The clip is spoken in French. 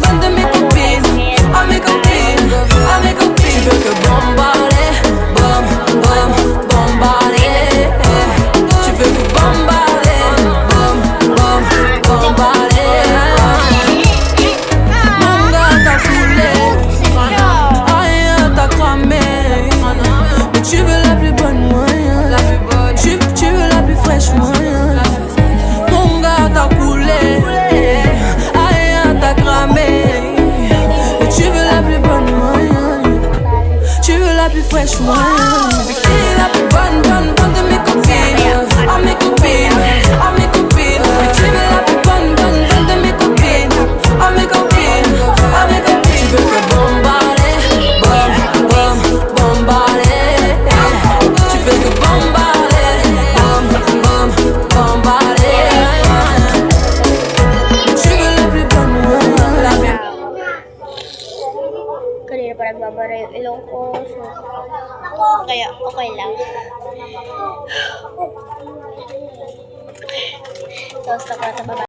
bonne de mes copines. À mes copines, à mes copines. Tu veux que bombarder, bom, bom, bombarder. Tu veux que bombarder, bom, bom, bombarder. Mon gars t'a coulé, rien t'a cramé. Mais tu veux la plus bonne moyen, tu veux la plus fraîche moyen. Mon gars t'a coulé, rien t'a cramé. Mais tu veux la plus bonne moyen, tu veux la plus fraîche moyen. Qui est la plus bonne, bonne, bonne de mes copines? À mes copines, à mes copines. Mais tu veux la plus bonne, bonne, bonne de mes copines? À mes copines, à mes copines. Tu veux que bombarder, bom, bom, bombarder. Tu veux que bombarder, bom, bom, bombarder. Tu veux la plus bonne moyen, la plus. Kanina pa nagbabara yung ilong ko. So, kaya okay lang. Tapos na pa ito.